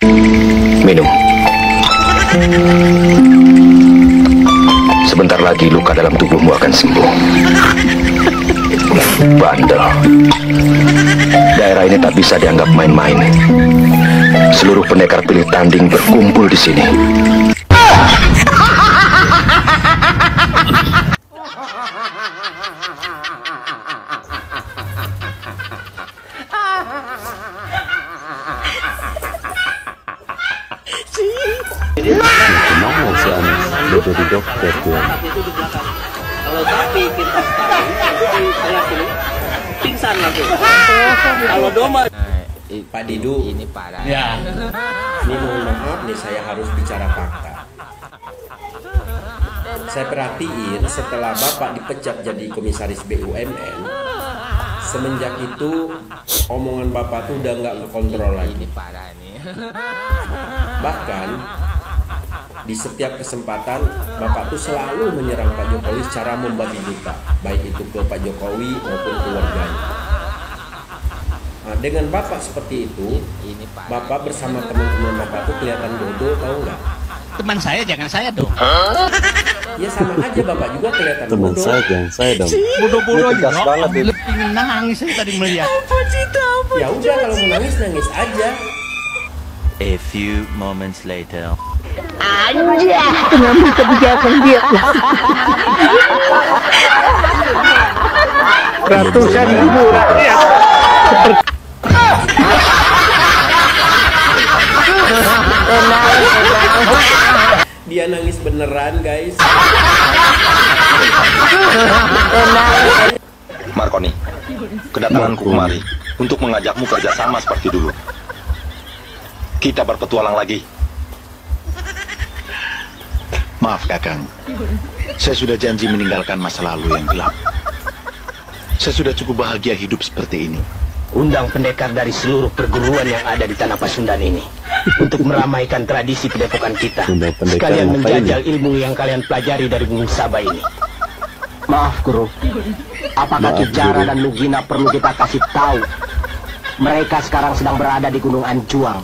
Minum. Sebentar lagi luka dalam tubuhmu akan sembuh. Bandel. Daerah ini tak bisa dianggap main-main. Seluruh pendekar pilih tanding berkumpul di sini. Gimana sih Anis? Udah jadi dokter tuh. Kalau sapi kita tahu di tengah sini pingsan langsung. Kalau domba Pak Didu, ini parah. ya. Ini mohon maaf nih, saya harus bicara fakta. Saya perhatiin setelah Bapak dipecat jadi komisaris BUMN, semenjak itu omongan Bapak tuh udah nggak kekontrol lagi. Ini parah nih. Bahkan di setiap kesempatan Bapak tuh selalu menyerang Pak Jokowi secara membabi buta, baik itu ke Pak Jokowi maupun keluarganya. Nah, dengan Bapak seperti itu, Bapak bersama teman-teman Bapak tuh kelihatan bodoh, tahu nggak? Teman saya jangan saya dong. Ya sama aja, Bapak juga kelihatan Teman bodoh. saya jangan saya dong. Bodoh-bodoh Ini tegas banget itu. Lebih nangis saya tadi melihat. Ya udah, kalau mau nangis nangis aja. A few moments later. Mengambil kebijakan dia. Ratusan ribu rakyat. Dia nangis beneran, guys. Marconi, kedatanganku kemari untuk mengajakmu kerjasama seperti dulu. Kita berpetualang lagi. Maaf Kakang, saya sudah janji meninggalkan masa lalu yang gelap. Saya sudah cukup bahagia hidup seperti ini. Undang pendekar dari seluruh perguruan yang ada di tanah Pasundan ini untuk meramaikan tradisi padepokan kita. Sekalian menjajal ilmu yang kalian pelajari dari Gunung Sabah ini. Maaf Guru, apakah Kijara dan Lugina perlu kita kasih tahu? Mereka sekarang sedang berada di Gunung Anjuang.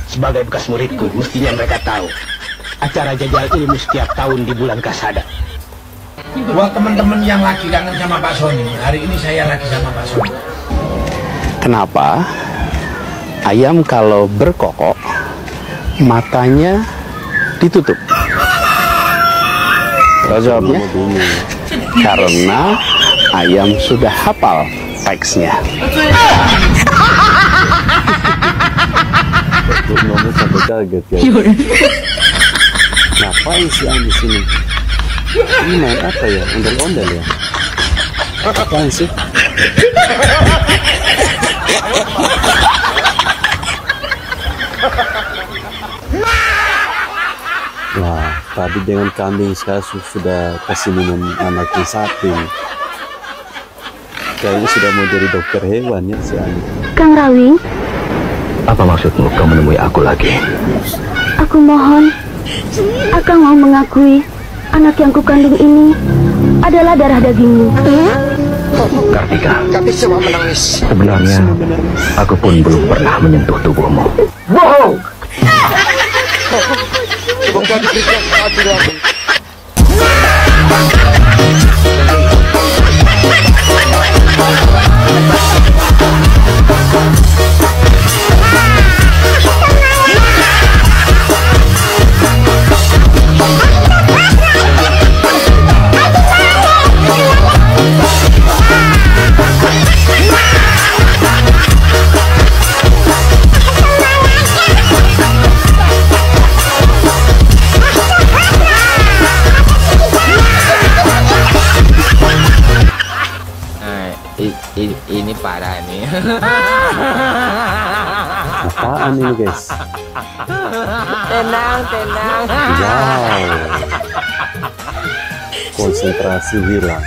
Sebagai bekas muridku, mestinya mereka tahu acara jajal ilmu setiap tahun di bulan Kasada. Buat teman-teman yang lagi kangen sama Pak Sony, hari ini saya lagi sama Pak Sony. Kenapa ayam kalau berkokok matanya ditutup? Jawabnya karena ayam sudah hafal teksnya. Ngomong sampai kaget ya. Ngapain sih Anis sini? Ini main apa ya? Ondel-ondel ya? Apaan sih? Wah, tadi dengan kambing sekarang sudah kasih minum anaknya sapi. Kayaknya sudah mau jadi dokter hewan ya si Ani. Kang Rawi, Apa maksudmu kau menemui aku lagi? aku mohon, Akang mau mengakui anak yang kukandung ini adalah darah dagingmu. Kartika, sebenarnya aku pun belum pernah menyentuh tubuhmu. Bohong! Ini parah nih. Apaan ini guys? Tenang. Wow. Konsentrasi hilang.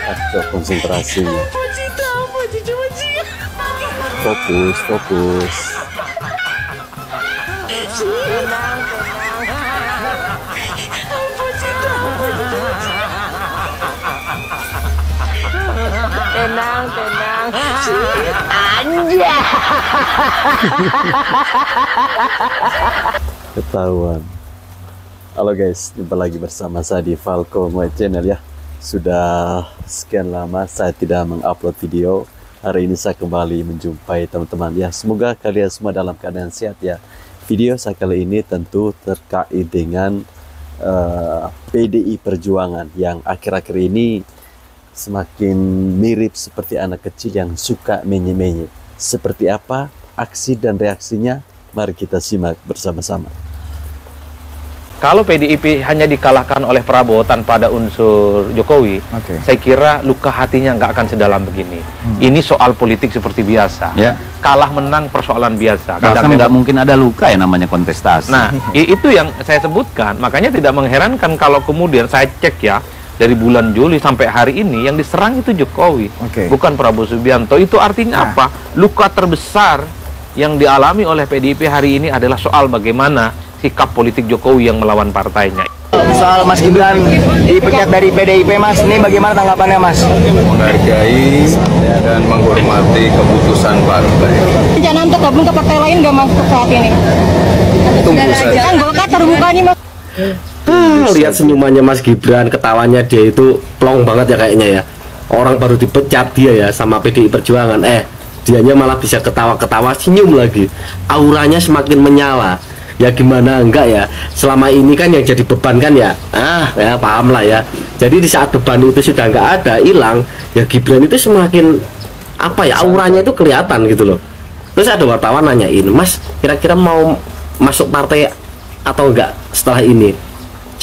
Kacau konsentrasinya. Fokus. Tenang. Anja. Ketahuan. Halo guys, jumpa lagi bersama saya di Falco My Channel ya. Sudah sekian lama saya tidak mengupload video. Hari ini saya kembali menjumpai teman-teman ya. Semoga kalian semua dalam keadaan sehat ya. Video saya kali ini tentu terkait dengan PDI Perjuangan yang akhir-akhir ini semakin mirip seperti anak kecil yang suka menye-menye. Seperti apa aksi dan reaksinya? Mari kita simak bersama-sama. Kalau PDIP hanya dikalahkan oleh Prabowo tanpa ada unsur Jokowi, saya kira luka hatinya nggak akan sedalam begini. Ini soal politik seperti biasa. Kalah menang persoalan biasa. Kadang nggak mungkin ada luka ya namanya kontestasi. Nah, itu yang saya sebutkan. Makanya tidak mengherankan kalau kemudian saya cek ya, dari bulan Juli sampai hari ini yang diserang itu Jokowi, bukan Prabowo Subianto. Itu artinya apa? Luka terbesar yang dialami oleh PDIP hari ini adalah soal bagaimana sikap politik Jokowi yang melawan partainya. Soal Mas Gibran dipecat dari PDIP, Mas, ini bagaimana tanggapannya, Mas? Menghargai dan menghormati keputusan partai. Jangan untuk gabung ke partai lain nggak, Mas, saat ini? Tunggu saja. Kan Golkar terbuka nih, Mas. Lihat senyumannya Mas Gibran, ketawanya dia itu plong banget ya kayaknya ya. Orang baru dipecat dia ya sama PDI Perjuangan, dianya malah bisa ketawa-ketawa, senyum lagi. Auranya semakin menyala. Ya gimana enggak ya, selama ini kan yang jadi beban kan ya, ya paham lah ya. Jadi di saat beban itu sudah enggak ada, hilang, ya Gibran itu semakin apa ya, auranya itu kelihatan gitu loh. Terus ada wartawan nanyain, Mas kira-kira mau masuk partai atau enggak setelah ini?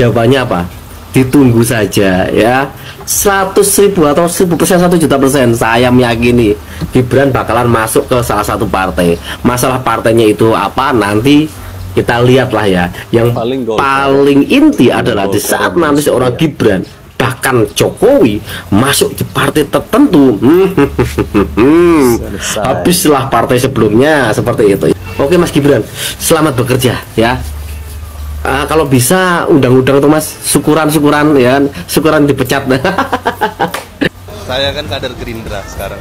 Jawabannya apa? Ditunggu saja ya. 100.000 atau 1.000%, 1.000.000% saya meyakini Gibran bakalan masuk ke salah satu partai. Masalah partainya itu apa nanti kita lihatlah ya. Yang paling inti adalah di saat nanti seorang Gibran bahkan Jokowi masuk di partai tertentu, habislah partai sebelumnya seperti itu. Oke Mas Gibran, selamat bekerja ya. Kalau bisa undang-undang tuh Mas, syukuran ya, syukuran dipecat. Saya kan kader Gerindra sekarang.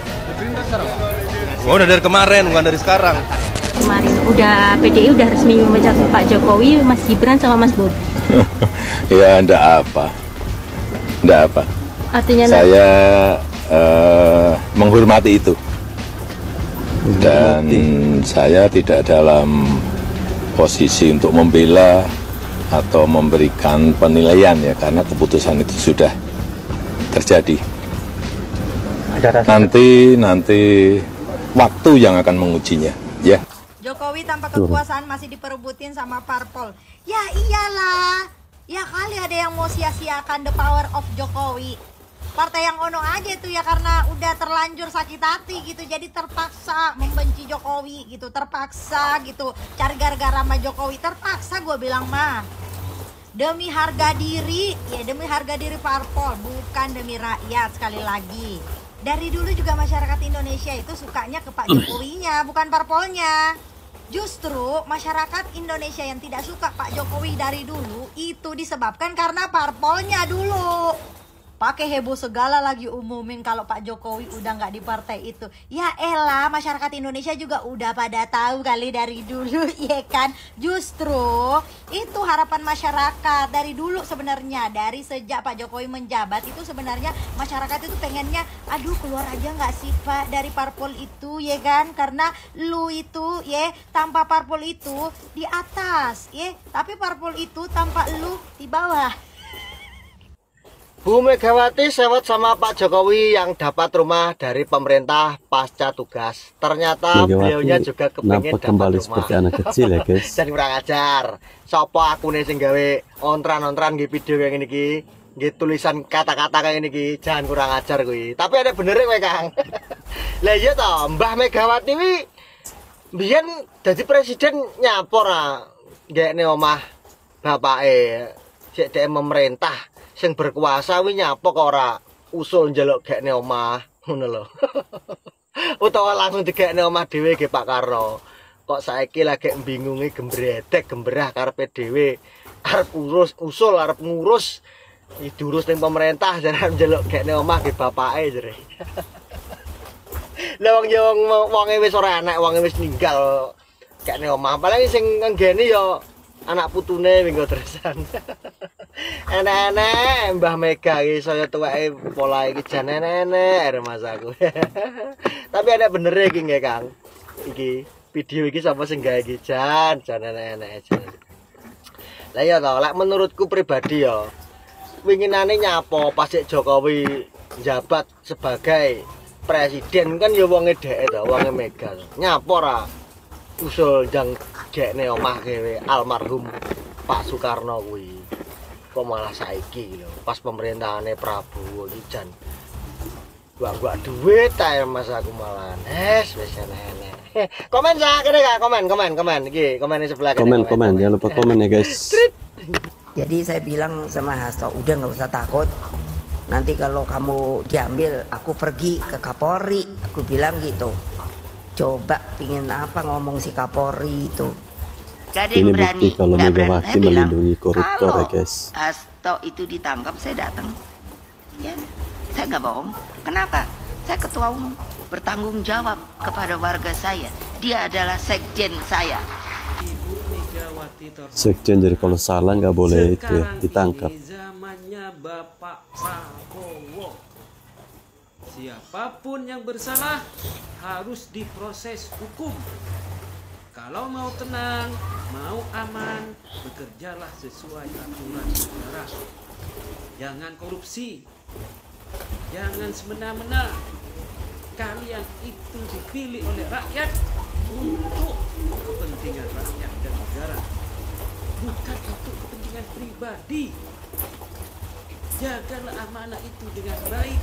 Oh, udah dari kemarin, bukan dari sekarang. Kemarin udah PDI udah resmi memecat Pak Jokowi, Mas Gibran sama Mas Bobi. Ya, ndak apa. Artinya saya menghormati itu. Dan saya tidak dalam posisi untuk membela atau memberikan penilaian ya, karena keputusan itu sudah terjadi. Nanti waktu yang akan mengujinya, ya. Jokowi tanpa kekuasaan masih diperebutin sama parpol. Ya iyalah, ya kali ada yang mau sia-siakan the power of Jokowi. Partai yang ono aja tuh ya, karena udah terlanjur sakit hati gitu, jadi terpaksa membenci Jokowi gitu, terpaksa gitu cari gara-gara sama Jokowi, terpaksa gue bilang mah. Demi harga diri, ya demi harga diri parpol, bukan demi rakyat. Sekali lagi, dari dulu juga masyarakat Indonesia itu sukanya ke Pak Jokowinya, bukan parpolnya. Justru masyarakat Indonesia yang tidak suka Pak Jokowi dari dulu itu disebabkan karena parpolnya dulu. Pakai heboh segala lagi umumin kalau Pak Jokowi udah nggak di partai itu. Ya elah, masyarakat Indonesia juga udah pada tahu kali dari dulu, ya kan? Justru itu harapan masyarakat dari dulu sebenarnya. Dari sejak Pak Jokowi menjabat itu sebenarnya masyarakat itu pengennya, aduh keluar aja nggak sih Pak dari parpol itu, ya kan? Karena lu itu, ya tanpa parpol itu di atas, ya. Tapi parpol itu tanpa lu di bawah. Bu Megawati sewot sama Pak Jokowi yang dapat rumah dari pemerintah pasca tugas. Ternyata beliaunya juga kepengen dapat kembali rumah. Seperti anak kecil ya guys. Jadi kurang ajar. Sopo aku nih sing gawe ontran-ontran di video kayak gini ki, gitu tulisan kata-kata kayak gini ki, jangan kurang ajar gue. Tapi ada benernya kowe Kang. Lah iya toh, Mbah Megawati wi biyen dadi presiden nyapor gekne omah bapake sik dhek memerintah. Sing berkuasa wi nyapa kok ora usul njaluk gekne omah ngono lho. Utawa langsung digekne omah dhewe ge Pak Karno. Kok saiki lagi bingungi gembredek gemberah karepe dhewe. Arep usul arep ngurus diurus ning pemerintah jaran njaluk gekne omah ge bapake jere. Lah wonge wis ora enak, wonge wis ninggal. Kayakne omah paling sing nggene ya anak putune minggu terusan. Enak-enak Mbah Mega iki saya tuweke pola iki jan enak Mas aku. Tapi ada bener iki nggih Kang. Iki video iki sapa sing gawe iki jan enak-enak jan. Lah ya to, lek menurutku pribadi ya winginane nyapo pas Jokowi jabat sebagai presiden kan ya wonge dheke to, wonge Mega. Nyapo ra usul jang gekne omah dhewe almarhum Pak Soekarno kuwi. Kok malah saiki lho, pas pemerintahane Prabowo iki jan gua duit ae Mas aku malah. Wis enak-enak. Komen sak kene Kak, komen iki, komen di sebelah kene. Komen, jangan lupa komen ya guys. Jadi saya bilang sama Hasto, udah nggak usah takut. Nanti kalau kamu diambil, aku pergi ke Kapolri. Aku bilang gitu. Coba pingin apa ngomong si Kapolri itu. Gak ada yang Ini berani. bukti kalau Megawati melindungi koruptor ya guys. Hasto itu ditangkap, saya datang. Ya, saya nggak bohong. Kenapa? Saya ketua umum, bertanggung jawab kepada warga saya. Dia adalah sekjen saya. Sekjen, jadi kalau salah nggak boleh itu ya, ditangkap. Zamannya Bapak Prabowo. Siapapun yang bersalah harus diproses hukum. Kalau mau tenang, mau aman, bekerjalah sesuai aturan negara. Jangan korupsi, jangan semena-mena. Kalian itu dipilih oleh rakyat untuk kepentingan rakyat dan negara, bukan untuk kepentingan pribadi. Jagalah amanah itu dengan baik.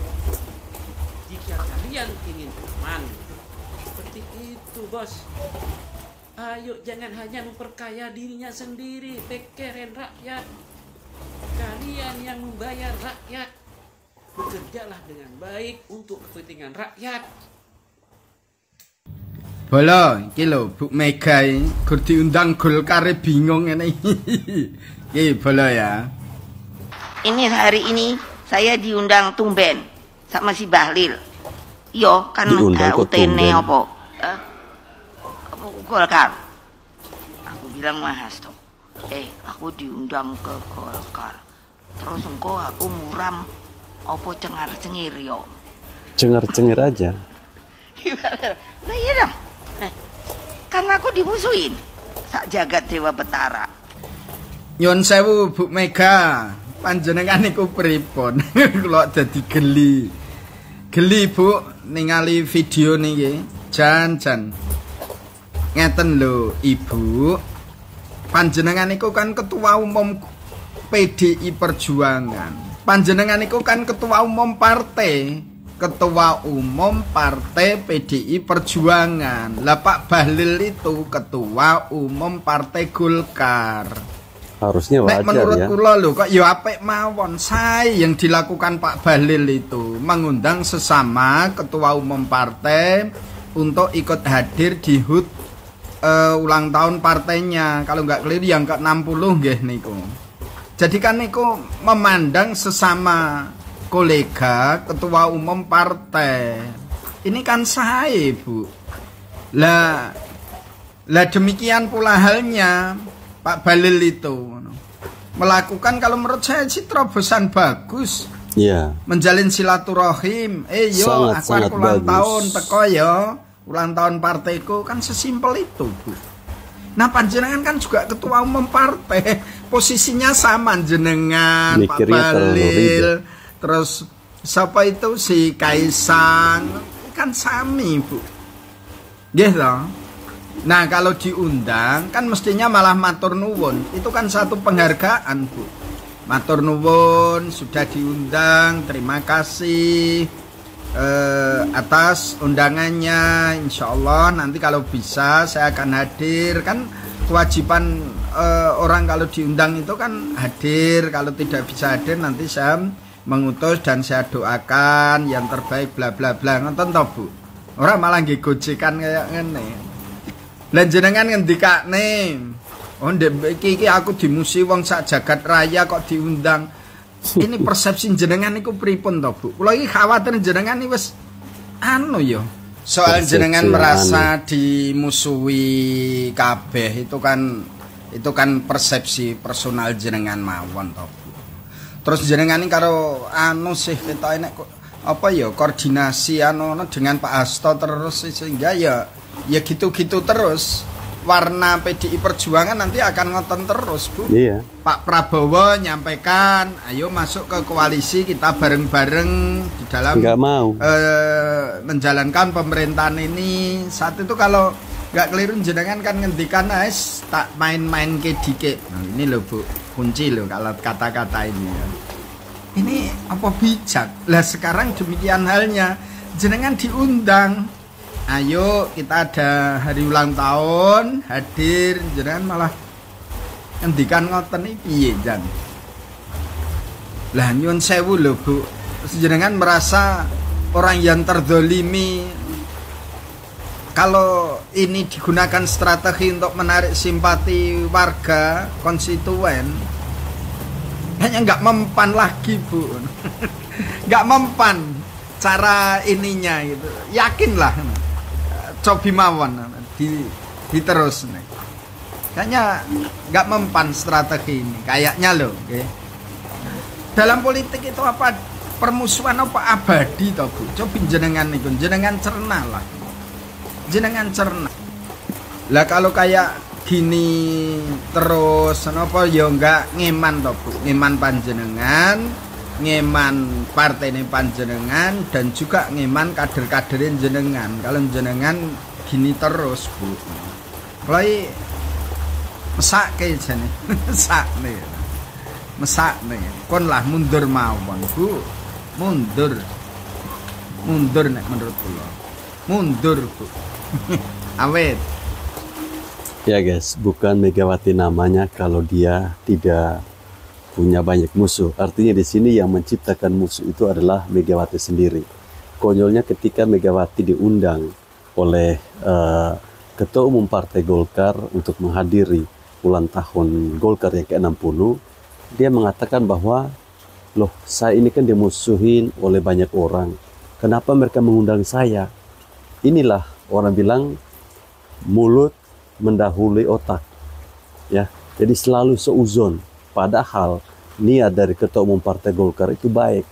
Jika kalian ingin aman, seperti itu bos. Ayo jangan hanya memperkaya dirinya sendiri, pikirin rakyat. Kalian yang membayar rakyat, bekerjalah dengan baik untuk kepentingan rakyat. Bola, iki lho Bu Mega gur diundang Golkar bingung ngene iki. Iki bola ya. Ini hari ini saya diundang tumben sama si Bahlil. Yo kan utene apa? Golkar. Aku bilang mah Hasto. Aku diundang ke Golkar. Terus engko aku muram apa cengar-cengir yo. Cengar-cengir aja. Nah iya dong. Karena aku dimusuhin sak jagat Dewa Betara. Nyun sewu Bu Mega, panjenengan niku pripun? Kula dadi geli. Geli Bu ningali video niki. Jan. Ngeten lho Ibu. Panjenengan niku kan ketua umum PDI Perjuangan. Panjenengan niku kan ketua umum partai. Ketua umum partai PDI Perjuangan. Lah Pak Bahlil itu ketua umum partai Golkar. Harusnya wajar menurut ya. kula lho kok ya apik mawon. Saya yang dilakukan Pak Bahlil itu mengundang sesama ketua umum partai untuk ikut hadir di HUT ulang tahun partainya. Kalau nggak keliru yang ke-60 nggih niku. Jadi kan niku memandang sesama kolega ketua umum partai. Ini kan saya, Bu. Lah demikian pula halnya Pak Bahlil itu melakukan, kalau menurut saya sih terobosan bagus. Iya. Menjalin silaturahim. Yo aku ulang tahun teko yo. Ulang tahun partaiku kan sesimpel itu, Bu. Nah, panjenengan kan juga ketua umum partai. Posisinya sama jenengan, Pak Bahlil. Terus siapa itu si Kaisang kan sami, Bu. Nggih toh? Nah, kalau diundang kan mestinya malah matur nuwun. Itu kan satu penghargaan, Bu. Matur nuwun sudah diundang, terima kasih atas undangannya. Insya Allah nanti kalau bisa saya akan hadir. Kan kewajiban orang kalau diundang itu kan hadir. Kalau tidak bisa hadir nanti saya mengutus dan saya doakan yang terbaik bla bla bla. Ngoten to, Bu. Ora malah nggih gojekan kayak ngene. Lah jenengan ngendikane, oh ndek iki aku dimusi wong sak jagat raya kok diundang. Ini persepsi jenengan niku pripun to, Bu? Kula iki khawatir jenengan iki wis anu ya. Soal jenengan merasa dimusuhi kabeh itu kan persepsi personal jenengan mawon toh. Terus jenengan ini karo anu sih kita ini apa ya koordinasi anu dengan Pak Hasto terus sehingga ya gitu-gitu terus. Warna PDI Perjuangan nanti akan ngoten terus, Bu. Iya. Pak Prabowo nyampaikan, ayo masuk ke koalisi kita bareng-bareng di dalam nggak mau menjalankan pemerintahan ini. Saat itu kalau nggak keliru jenengan kan ngendikan tak main-main ke dikit. Nah, ini loh Bu, kunci loh kalau kata-kata ini. Ini apa bijak? Lah sekarang demikian halnya, jenengan diundang. Ayo kita ada hari ulang tahun hadir, jenengan malah ngendikan ngoten iki piye jan. Lah nyuwun sewu lho Bu, jenengan merasa orang yang terdolimi kalau ini digunakan strategi untuk menarik simpati warga konstituen kayaknya nggak mempan lagi Bu. Nggak mempan cara ininya gitu, yakinlah cobi mawon diterus nih. Kayaknya nggak mempan strategi ini kayaknya loh. Okay. Dalam politik itu apa permusuhan apa abadi toh Bu? Coba jenengan niku jenengan cerna lah, jenengan cerna lah. Kalau kayak gini terus apa ya nggak ngeman toh Bu, ngeman panjenengan, ngeman partai ini panjenengan, dan juga ngeman kader-kaderin jenengan. Kalau jenengan gini terus Bu, mulai mesak ke jane mesak nih kon lah mundur mawon Bu, mundur nek menurut kula mundur Bu. Awet ya guys, bukan Megawati namanya kalau dia tidak punya banyak musuh. Artinya di sini yang menciptakan musuh itu adalah Megawati sendiri. Konyolnya ketika Megawati diundang oleh Ketua Umum Partai Golkar untuk menghadiri ulang tahun Golkar yang ke-60, dia mengatakan bahwa loh, saya ini kan dimusuhin oleh banyak orang, kenapa mereka mengundang saya? Inilah orang bilang mulut mendahului otak, ya. Jadi selalu seuzon. Padahal niat dari Ketua Umum Partai Golkar itu baik,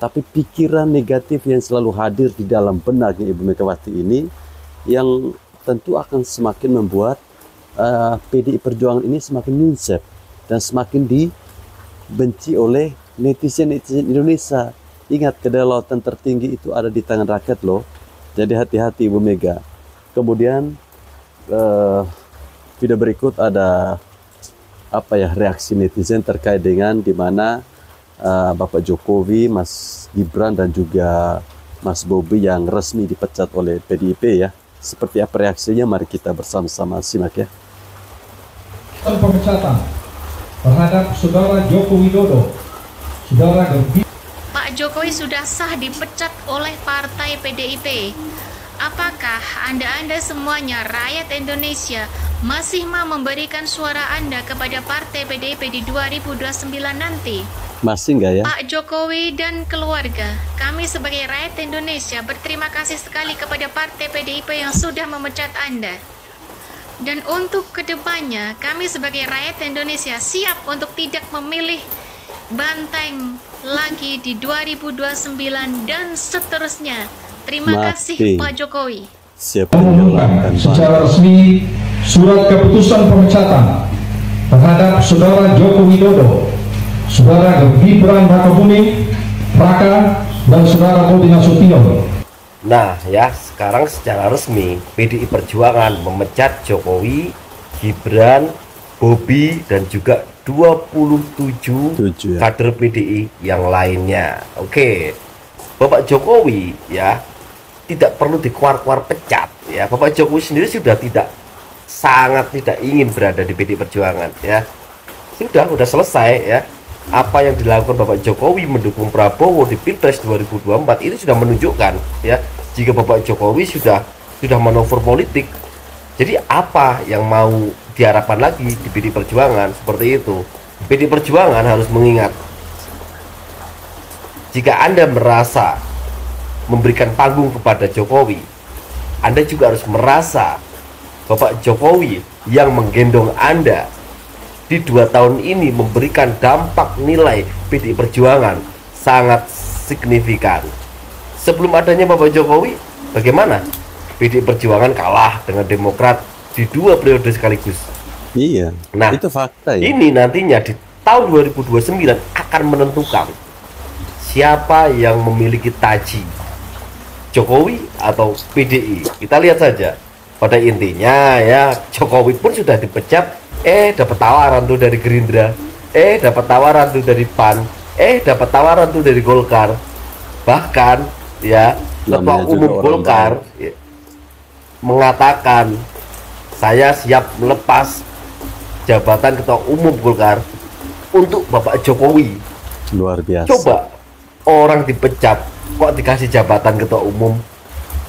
tapi pikiran negatif yang selalu hadir di dalam benaknya Ibu Megawati ini yang tentu akan semakin membuat PDI Perjuangan ini semakin nyunsep dan semakin dibenci oleh netizen-netizen Indonesia. Ingat, kedaulatan tertinggi itu ada di tangan rakyat loh. Jadi hati-hati Ibu Mega. Kemudian video berikut ada reaksi netizen terkait dengan dimana Bapak Jokowi, Mas Gibran dan juga Mas Bobi yang resmi dipecat oleh PDIP ya. Seperti apa reaksinya? Mari kita bersama-sama simak ya. Pemecatan terhadap Saudara Joko Widodo, Saudara Pak Jokowi sudah sah dipecat oleh Partai PDIP. Apakah Anda semuanya rakyat Indonesia masih mau memberikan suara Anda kepada Partai PDIP di 2029 nanti? Masih enggak ya? Pak Jokowi dan keluarga, kami sebagai rakyat Indonesia berterima kasih sekali kepada Partai PDIP yang sudah memecat Anda. Dan untuk kedepannya, kami sebagai rakyat Indonesia siap untuk tidak memilih banteng lagi di 2029 dan seterusnya. Terima kasih Pak Jokowi. Mengumumkan secara resmi surat keputusan pemecatan terhadap Saudara Joko Widodo, Saudara Gibran Rakabuming Raka, dan Saudara Bobi Nasution. Nah ya, sekarang secara resmi PDI Perjuangan memecat Jokowi, Gibran, Bobi, dan juga 27 kader PDI yang lainnya. Oke, Bapak Jokowi ya tidak perlu dikuar-kuar pecat ya. Bapak Jokowi sendiri sudah sangat tidak ingin berada di PDI Perjuangan ya. Sudah selesai ya. Apa yang dilakukan Bapak Jokowi mendukung Prabowo di Pilpres 2024 ini sudah menunjukkan ya, jika Bapak Jokowi sudah manuver politik. Jadi apa yang mau diharapkan lagi di PDI Perjuangan? Seperti itu. PDI Perjuangan harus mengingat, jika Anda merasa memberikan panggung kepada Jokowi, Anda juga harus merasa Bapak Jokowi yang menggendong Anda di 2 tahun ini memberikan dampak nilai PDI Perjuangan sangat signifikan. Sebelum adanya Bapak Jokowi, bagaimana? PDI Perjuangan kalah dengan Demokrat di 2 periode sekaligus. Iya, nah, itu fakta ya. Ini nantinya di tahun 2029 akan menentukan siapa yang memiliki taji, Jokowi atau PDI. Kita lihat saja. Pada intinya ya, Jokowi pun sudah dipecat, dapat tawaran tuh dari Gerindra, dapat tawaran tuh dari PAN, dapat tawaran tuh dari Golkar. Bahkan ya, Ketua Umum Golkar ya, mengatakan saya siap melepas jabatan Ketua Umum Golkar untuk Bapak Jokowi. Luar biasa. Coba orang dipecat kok dikasih jabatan Ketua Umum?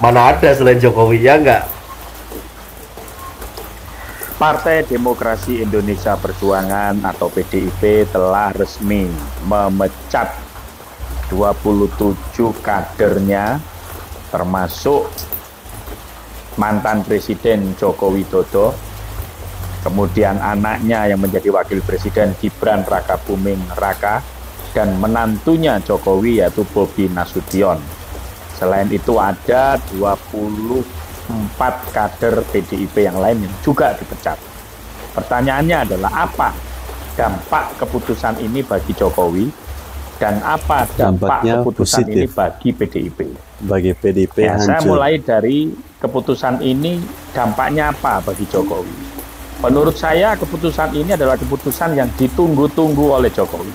Mana ada selain Jokowi, ya enggak? Partai Demokrasi Indonesia Perjuangan atau PDIP telah resmi memecat 27 kadernya, termasuk mantan Presiden Joko Widodo, kemudian anaknya yang menjadi Wakil Presiden Gibran Rakabuming Raka, dan menantunya Jokowi yaitu Bobi Nasution. Selain itu ada 24 kader PDIP yang lain yang juga dipecat. Pertanyaannya adalah apa dampak keputusan ini bagi Jokowi dan apa dampak keputusan positif ini bagi PDIP? Bagi PDIP Ya, saya hancur. mulai dari keputusan ini dampaknya apa bagi Jokowi. Menurut saya keputusan ini adalah keputusan yang ditunggu-tunggu oleh Jokowi.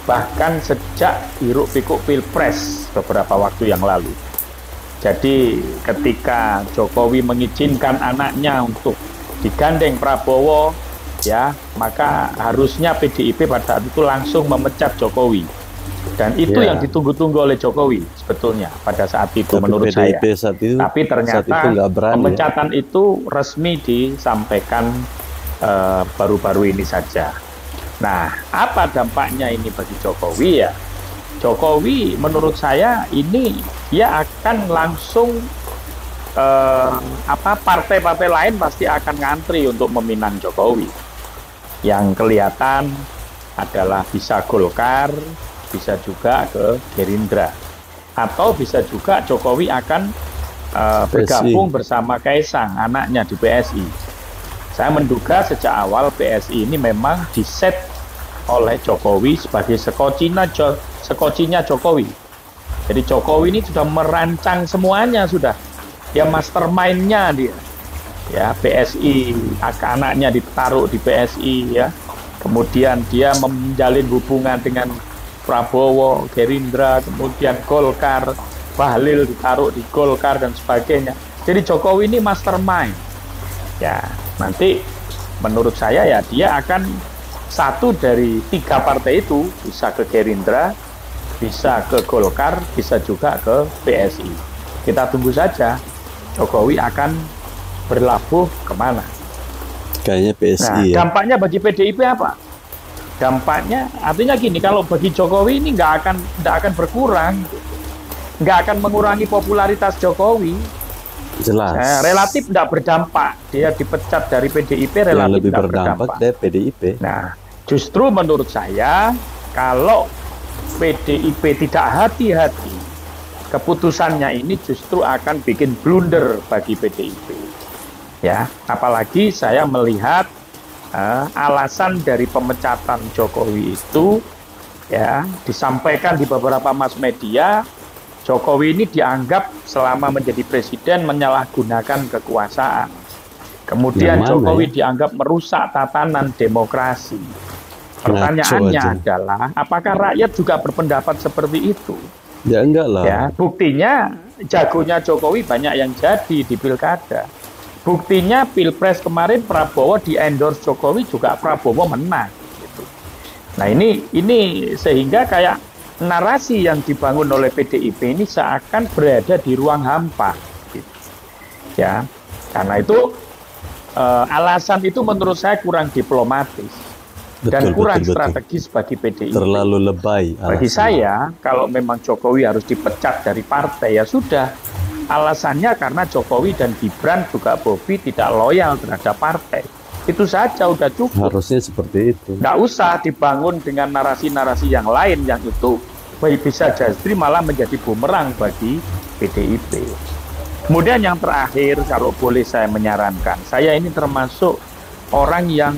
Bahkan sejak hiruk pikuk Pilpres beberapa waktu yang lalu. Jadi ketika Jokowi mengizinkan anaknya untuk digandeng Prabowo, ya, maka harusnya PDIP pada saat itu langsung memecat Jokowi. Dan itu yang ditunggu-tunggu oleh Jokowi sebetulnya pada saat itu. Tapi menurut PDIP saya. Tapi ternyata pemecatan itu resmi disampaikan baru-baru ini saja. Nah, apa dampaknya ini bagi Jokowi ya? Jokowi menurut saya ini dia akan langsung partai-partai lain pasti akan ngantri untuk meminang Jokowi. Yang kelihatan adalah bisa Golkar, bisa juga ke Gerindra, atau bisa juga Jokowi akan bergabung bersama Kaisang, anaknya di PSI. Saya menduga sejak awal PSI ini memang diset oleh Jokowi sebagai sekocinya Jokowi. Jadi Jokowi ini sudah merancang semuanya, sudah ya, mastermind-nya dia. Ya, PSI, anaknya ditaruh di PSI ya. Kemudian dia menjalin hubungan dengan Prabowo, Gerindra, kemudian Golkar, Bahlil ditaruh di Golkar dan sebagainya. Jadi Jokowi ini mastermind. Ya, nanti menurut saya ya dia akan satu dari 3 partai itu, bisa ke Gerindra, bisa ke Golkar, bisa juga ke PSI. Kita tunggu saja Jokowi akan berlabuh kemana. Kayaknya PSI Nah, ya. dampaknya bagi PDIP apa? Dampaknya artinya gini, kalau bagi Jokowi ini nggak akan berkurang, nggak akan mengurangi popularitas Jokowi. Jelas. Relatif tidak berdampak. Dia dipecat dari PDIP Yang relatif lebih tidak berdampak dari PDIP. Nah, justru menurut saya kalau PDIP tidak hati-hati, keputusannya ini justru akan bikin blunder bagi PDIP. Ya, apalagi saya melihat alasan dari pemecatan Jokowi itu ya disampaikan di beberapa mass media. Jokowi ini dianggap selama menjadi presiden menyalahgunakan kekuasaan. Kemudian Jokowi dianggap merusak tatanan demokrasi. Pertanyaannya adalah, apakah rakyat juga berpendapat seperti itu? Ya enggak lah. Ya, buktinya jagonya Jokowi banyak yang jadi di pilkada. Buktinya Pilpres kemarin Prabowo di-endorse Jokowi juga Prabowo menang. Gitu. Nah ini sehingga kayak narasi yang dibangun oleh PDIP ini seakan berada di ruang hampa. Gitu. Ya, karena itu alasan itu menurut saya kurang diplomatis dan kurang strategis bagi PDIP. Terlalu lebay. Bagi saya, kalau memang Jokowi harus dipecat dari partai, ya sudah, Alasannya karena Jokowi dan Gibran juga Bobi tidak loyal terhadap partai. Itu saja udah cukup. Harusnya seperti itu. Nggak usah dibangun dengan narasi-narasi yang lain yang itu bisa justru malah menjadi bumerang bagi PDIP. Kemudian yang terakhir, kalau boleh saya menyarankan, saya ini termasuk orang yang,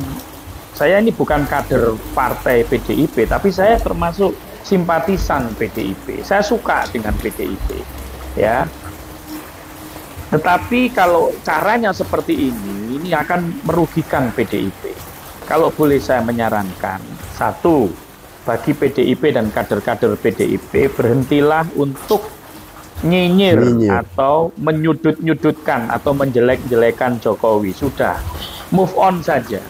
saya ini bukan kader partai PDIP, tapi saya termasuk simpatisan PDIP. Saya suka dengan PDIP, ya. Tetapi kalau caranya seperti ini akan merugikan PDIP. Kalau boleh saya menyarankan, satu, bagi PDIP dan kader-kader PDIP, berhentilah untuk nyinyir atau menyudut-nyudutkan atau menjelek-jelekan Jokowi. Sudah, move on saja,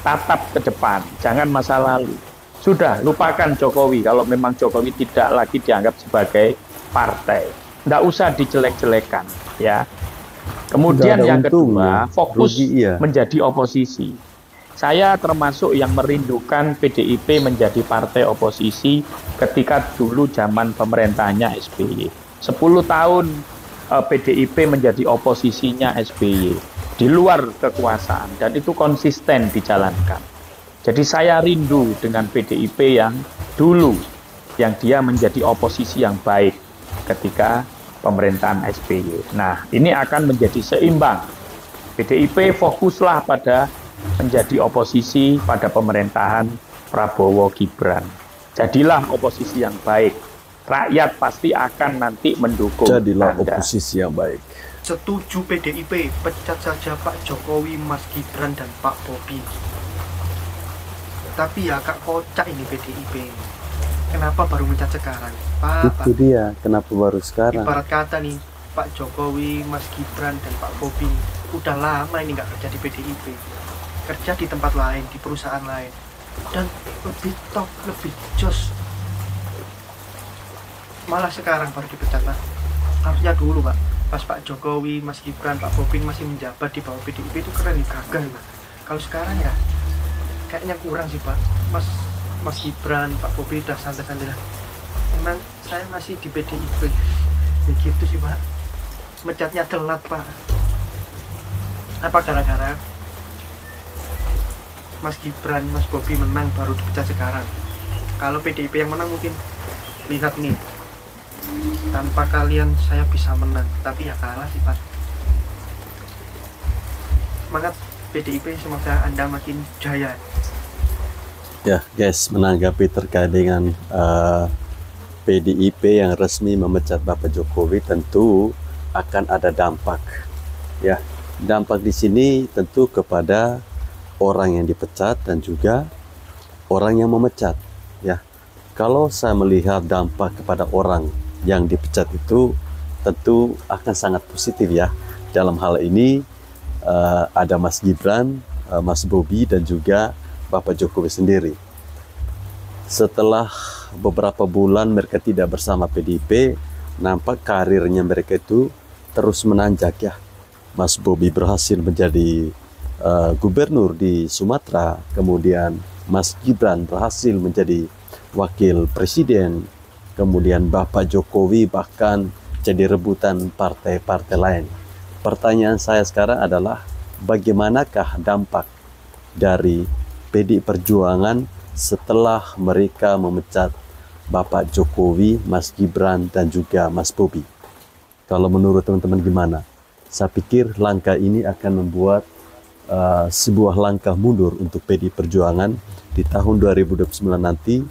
tatap ke depan, jangan masa lalu. Sudah, lupakan Jokowi kalau memang Jokowi tidak lagi dianggap sebagai partai. Nggak usah dijelek-jelekan, ya. Kemudian yang kedua, fokus menjadi oposisi. Saya termasuk yang merindukan PDIP menjadi partai oposisi ketika dulu zaman pemerintahnya SBY. 10 tahun PDIP menjadi oposisinya SBY di luar kekuasaan, dan itu konsisten dijalankan. Jadi saya rindu dengan PDIP yang dulu, yang dia menjadi oposisi yang baik ketika pemerintahan SBY. Nah, ini akan menjadi seimbang. PDIP fokuslah pada menjadi oposisi pada pemerintahan Prabowo Gibran. Jadilah oposisi yang baik. Rakyat pasti akan nanti mendukung. Jadilah oposisi yang baik. Setuju PDIP, pecat saja Pak Jokowi, Mas Gibran, dan Pak Bobi. Tapi ya agak kocak ini PDIP. Kenapa baru mencat sekarang? Itu dia, kenapa baru sekarang? Ibarat kata nih, Pak Jokowi, Mas Gibran, dan Pak Bobi udah lama ini nggak kerja di PDIP. Kerja di tempat lain, di perusahaan lain. Dan lebih top, lebih jos. Malah sekarang baru dipecat, Pak. Harusnya dulu, Pak. Pas Pak Jokowi, Mas Gibran, Pak Bobi masih menjabat di bawah PDIP itu keren, gagah, Pak. Kalau sekarang ya, kayaknya kurang sih, Pak. Mas Gibran, Pak Bobi udah santai-santai lah. Emang saya masih di PDIP. Begitu sih, Pak. Mecatnya telat, Pak. Apa gara-gara Mas Gibran, Mas Bobi menang baru dipecat sekarang? Kalau PDIP yang menang mungkin, lihat nih, tanpa kalian saya bisa menang, tapi ya kalah sih, Pak. Semangat PDIP, semoga Anda makin jaya. Ya guys, menanggapi terkait dengan PDIP yang resmi memecat Bapak Jokowi, tentu akan ada dampak. Ya, dampak di sini tentu kepada orang yang dipecat dan juga orang yang memecat. Ya, kalau saya melihat dampak kepada orang yang dipecat itu tentu akan sangat positif ya. Dalam hal ini ada Mas Gibran, Mas Bobi, dan juga Bapak Jokowi sendiri. Setelah beberapa bulan mereka tidak bersama PDIP, nampak karirnya mereka itu terus menanjak ya. Mas Bobi berhasil menjadi gubernur di Sumatera, kemudian Mas Gibran berhasil menjadi wakil presiden, kemudian Bapak Jokowi bahkan jadi rebutan partai-partai lain. Pertanyaan saya sekarang adalah, bagaimanakah dampak dari PDI Perjuangan setelah mereka memecat Bapak Jokowi, Mas Gibran, dan juga Mas Bobi? Kalau menurut teman-teman gimana? Saya pikir langkah ini akan membuat sebuah langkah mundur untuk PDI Perjuangan di tahun 2029 nanti.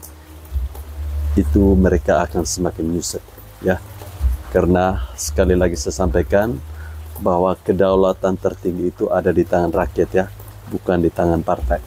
Itu mereka akan semakin menyusut ya, karena sekali lagi saya sampaikan bahwa kedaulatan tertinggi itu ada di tangan rakyat ya, bukan di tangan partai.